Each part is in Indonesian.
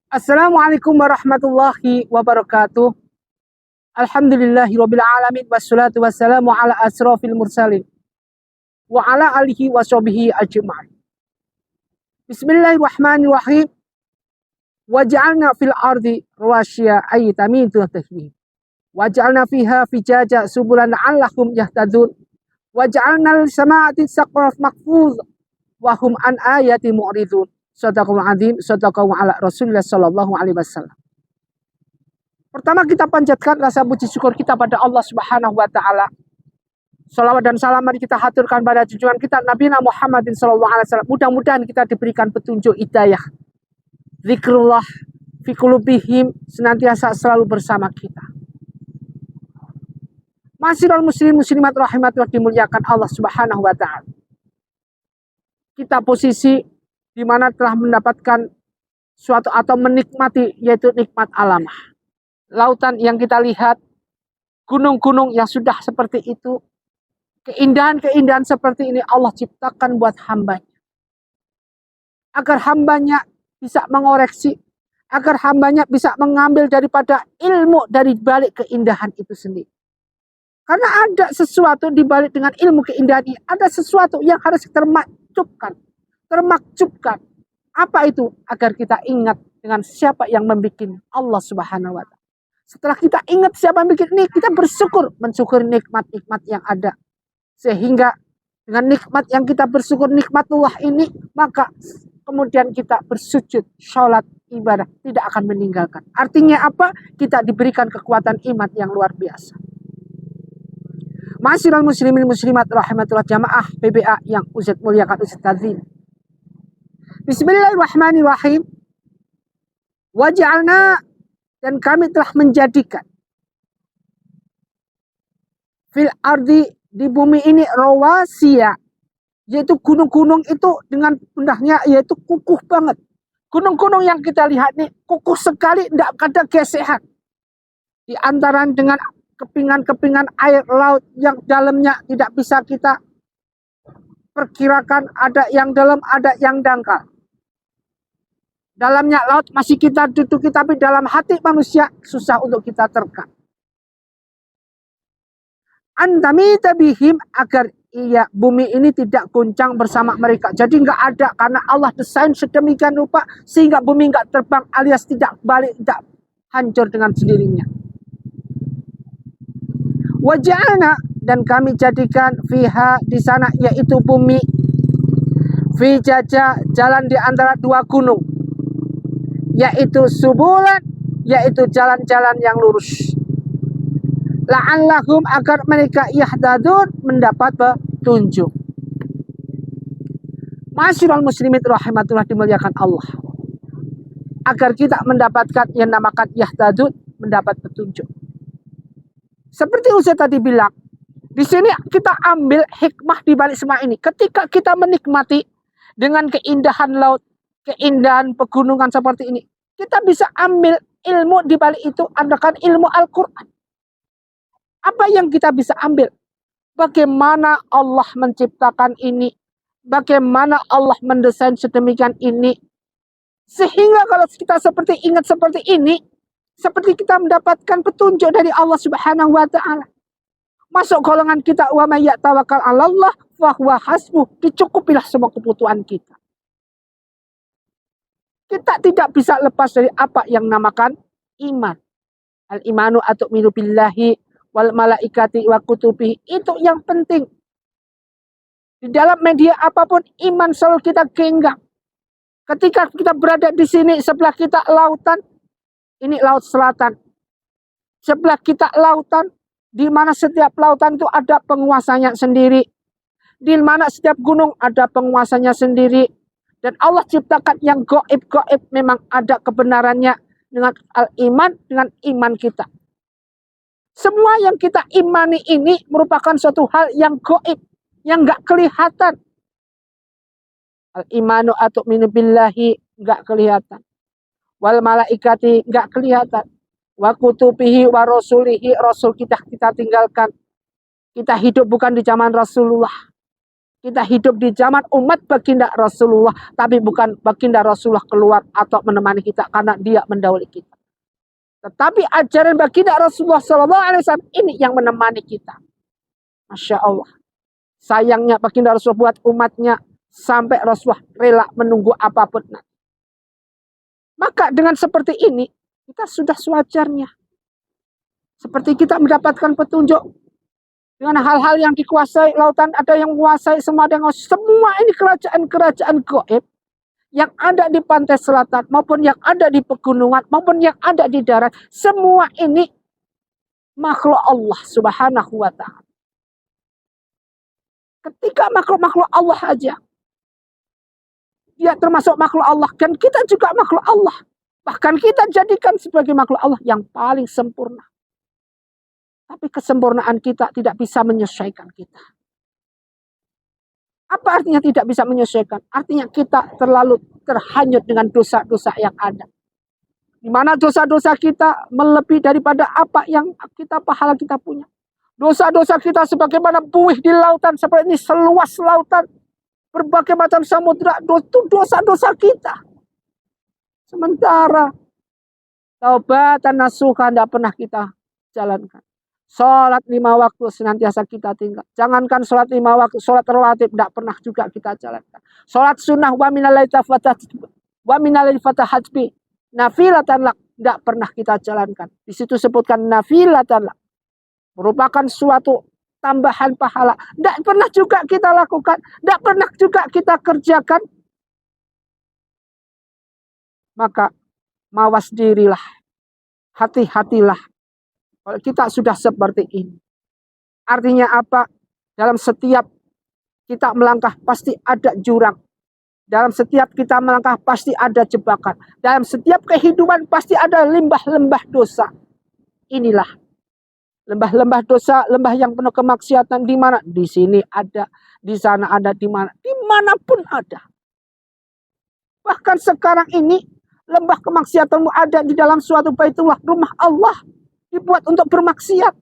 Assalamualaikum warahmatullahi wabarakatuh. Alhamdulillahirabbil alamin wassalatu wassalamu ala asrofil mursalin wa ala alihi washabihi ajma'in. Bismillahirrahmanirrahim. Waj'alna fil ardi rawasiya ay tamidu tahbih. Waj'alna fiha fijaja subulan la'allahum yahtadun. Waj'alna al-sama'ati saqaf mahfuz wa hum an ayati mu'ridun. Shadaqul adzim, shadaqallahu ala Rasulillah sallallahu alaihi wasallam. Pertama kita panjatkan rasa puji syukur kita pada Allah Subhanahu wa taala. Salawat dan salam mari kita haturkan pada junjungan kita Nabi Muhammadin sallallahu alaihi wasallam. Mudah-mudahan kita diberikan petunjuk hidayah. Zikrullah fi qulubihim senantiasa selalu bersama kita. Masyiral muslimin muslimat rahimatullah dimuliakan Allah Subhanahu wa taala. Kita posisi di mana telah mendapatkan suatu atau menikmati yaitu nikmat alam. Lautan yang kita lihat, gunung-gunung yang sudah seperti itu, keindahan-keindahan seperti ini Allah ciptakan buat hambanya. Agar hambanya bisa mengoreksi, agar hambanya bisa mengambil daripada ilmu dari balik keindahan itu sendiri. Karena ada sesuatu di balik dengan ilmu keindahan ini, ada sesuatu yang harus termakjubkan. Apa itu? Agar kita ingat dengan siapa yang membuat Allah Subhanahu wa taala. Setelah kita ingat siapa yang bikin ini, kita bersyukur, mensyukuri nikmat-nikmat yang ada. Sehingga dengan nikmat yang kita bersyukur, nikmatullah ini, maka kemudian kita bersujud, sholat, ibadah, tidak akan meninggalkan. Artinya apa? Kita diberikan kekuatan iman yang luar biasa. Masyiral muslimin muslimat rahimatullah jamaah PBA yang Ustaz muliakan Ustaz Tadzim. Bismillahirrahmanirrahim. Waj'alna, dan kami telah menjadikan fil ardi, di bumi ini rawasiya, yaitu gunung-gunung itu dengan pundaknya yaitu kukuh banget. Gunung-gunung yang kita lihat ini kukuh sekali, tidak ada gesekan. Di antara dengan kepingan-kepingan air laut yang dalamnya tidak bisa kita perkirakan, ada yang dalam, ada yang dangkal. Dalamnya laut masih kita duduki, tapi dalam hati manusia susah untuk kita terka. Antamita bihim, agar bumi ini tidak goncang bersama mereka. Jadi nggak ada, karena Allah desain sedemikian rupa sehingga bumi nggak terbang alias tidak balik, tidak hancur dengan sendirinya. Waja'alna, dan kami jadikan fiha, di sana yaitu bumi, fijaja, jalan di antara dua gunung, yaitu subulan, yaitu jalan-jalan yang lurus. La'allahum, agar mereka yahtadun, mendapat petunjuk. Masyiral muslimin rahimatullah dimuliakan Allah. Agar kita mendapatkan yang namakan yahtadun, mendapat petunjuk. Seperti Ustaz tadi bilang, di sini kita ambil hikmah di balik semua ini. Ketika kita menikmati dengan keindahan laut, keindahan pegunungan seperti ini, kita bisa ambil ilmu di balik itu, adakan ilmu Al-Quran. Apa yang kita bisa ambil? Bagaimana Allah menciptakan ini, bagaimana Allah mendesain sedemikian ini, sehingga kalau kita seperti ingat seperti ini, seperti kita mendapatkan petunjuk dari Allah Subhanahu wa taala. Masuk golongan kita, wa may yatawakkal 'alallah fa huwa hasbuh, dicukupilah semua kebutuhan kita. Kita tidak bisa lepas dari apa yang namakan iman. Al-imanu atu'minu billahi wal malaikati wa kutubihi, itu yang penting. Di dalam media apapun, iman selalu kita genggam. Ketika kita berada di sini, sebelah kita lautan, ini laut selatan. Sebelah kita lautan, di mana setiap lautan itu ada penguasanya sendiri. Di mana setiap gunung ada penguasanya sendiri. Dan Allah ciptakan yang gaib-gaib, memang ada kebenarannya dengan al-iman, dengan iman kita. Semua yang kita imani ini merupakan suatu hal yang gaib, yang gak kelihatan. Al-imanu atu'minu billahi, gak kelihatan. Wal malaikati, gak kelihatan. Wa kutubihi wa rasulihi, rasul kita tinggalkan. Kita hidup bukan di zaman Rasulullah. Kita hidup di zaman umat baginda Rasulullah, tapi bukan baginda Rasulullah keluar atau menemani kita karena dia mendahului kita. Tetapi ajaran baginda Rasulullah SAW ini yang menemani kita. Masya Allah. Sayangnya baginda Rasulullah buat umatnya sampai Rasulullah rela menunggu apapun. Maka dengan seperti ini, kita sudah sewajarnya. Seperti kita mendapatkan petunjuk dengan hal-hal yang dikuasai lautan, ada yang menguasai semua ini kerajaan-kerajaan gaib yang ada di pantai selatan maupun yang ada di pegunungan maupun yang ada di darat, semua ini makhluk Allah Subhanahu wa taala. Ketika makhluk-makhluk Allah aja, dia termasuk makhluk Allah dan kita juga makhluk Allah. Bahkan kita jadikan sebagai makhluk Allah yang paling sempurna. Tapi kesempurnaan kita tidak bisa menyesuaikan kita. Apa artinya tidak bisa menyesuaikan? Artinya kita terlalu terhanyut dengan dosa-dosa yang ada. Di mana dosa-dosa kita melebihi daripada apa yang pahala kita punya. Dosa-dosa kita sebagaimana buih di lautan, seperti ini seluas lautan. Berbagai macam samudra, itu dosa-dosa kita. Sementara taubatan nasuha tidak pernah kita jalankan. Sholat 5 waktu senantiasa kita tinggal. Jangankan sholat 5 waktu, sholat rawatib tidak pernah juga kita jalankan. Sholat sunnah wa minalaili fatahajbi nafilatan lak tidak pernah kita jalankan. Di situ sebutkan nafilatan lak, merupakan suatu tambahan pahala. Tidak pernah juga kita lakukan, tidak pernah juga kita kerjakan. Maka mawas dirilah, hati-hatilah. Kalau kita sudah seperti ini. Artinya apa? Dalam setiap kita melangkah pasti ada jurang. Dalam setiap kita melangkah pasti ada jebakan. Dalam setiap kehidupan pasti ada lembah-lembah dosa. Inilah lembah-lembah dosa, lembah yang penuh kemaksiatan. Di mana? Di sini ada, di sana ada, di mana? Dimanapun ada. Bahkan sekarang ini lembah kemaksiatanmu ada di dalam suatu baitullah, rumah Allah. Dibuat untuk bermaksiat.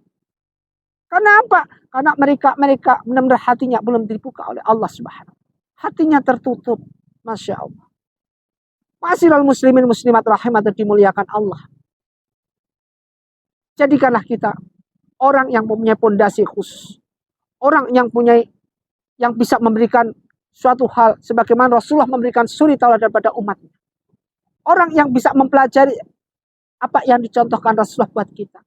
Karena apa? Karena mereka benar-benar hatinya belum dibuka oleh Allah Subhanahu. Hatinya tertutup. Masya Allah. Ma'asyiral muslimin muslimat rahimatan dimuliakan Allah. Jadikanlah kita orang yang mempunyai pondasi khusus. Orang yang bisa memberikan suatu hal sebagaimana Rasulullah memberikan suri tauladan pada umatnya. Orang yang bisa mempelajari apa yang dicontohkan Rasulullah buat kita.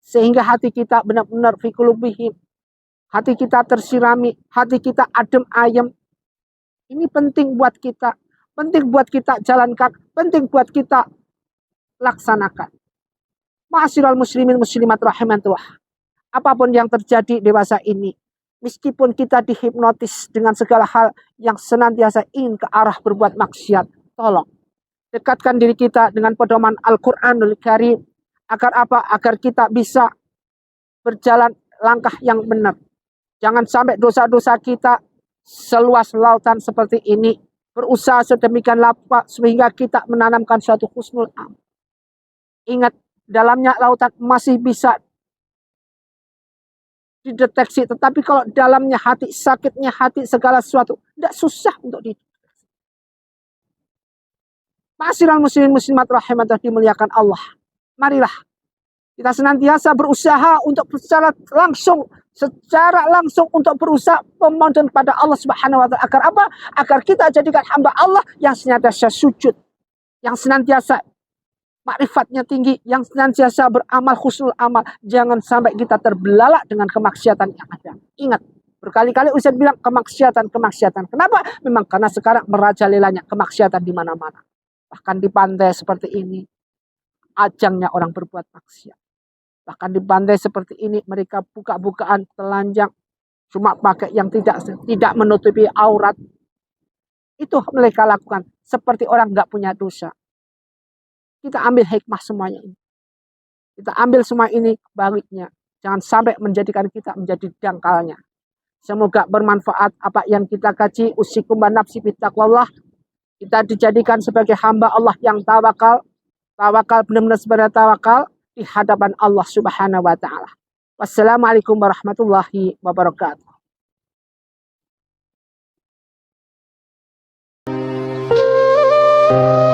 Sehingga hati kita benar-benar fi qulubihim. Hati kita tersirami, hati kita adem ayem. Ini penting buat kita. Penting buat kita jalankan, penting buat kita laksanakan. Ma'asyiral muslimin muslimat rahimatullah. Apapun yang terjadi dewasa ini, meskipun kita dihipnotis dengan segala hal yang senantiasa ingin ke arah berbuat maksiat, tolong dekatkan diri kita dengan pedoman Al-Quranul Karim. Agar apa? Agar kita bisa berjalan langkah yang benar. Jangan sampai dosa-dosa kita seluas lautan seperti ini. Berusaha sedemikian rupa sehingga kita menanamkan suatu husnul amal. Ingat, dalamnya lautan masih bisa dideteksi. Tetapi kalau dalamnya hati, sakitnya hati, segala sesuatu, tidak susah untuk dideteksi. Ma'asyiral muslimin muslimat rahimatan dimuliakan Allah. Marilah kita senantiasa berusaha untuk secara langsung untuk berusaha memohon pada Allah Subhanahu wa taala. Agar apa? Agar kita jadikan hamba Allah yang senantiasa sujud, yang senantiasa makrifatnya tinggi, yang senantiasa beramal husnul amal. Jangan sampai kita terbelalak dengan kemaksiatan yang ada. Ingat, berkali-kali Ustaz bilang kemaksiatan. Kenapa? Memang karena sekarang merajalelanya kemaksiatan di mana-mana. Bahkan di pantai seperti ini, ajangnya orang berbuat maksiat. Bahkan di pantai seperti ini, mereka buka-bukaan telanjang, cuma pakai yang tidak menutupi aurat. Itu mereka lakukan seperti orang nggak punya dosa. Kita ambil hikmah semuanya ini. Kita ambil semua ini baliknya. Jangan sampai menjadikan kita menjadi dangkalnya. Semoga bermanfaat apa yang kita kaji. Usikum wa nafsi bittaqwallah. Kita dijadikan sebagai hamba Allah yang tawakal. Tawakal benar-benar sebenarnya tawakal di hadapan Allah Subhanahu wa taala. Wassalamualaikum warahmatullahi wabarakatuh. Bye.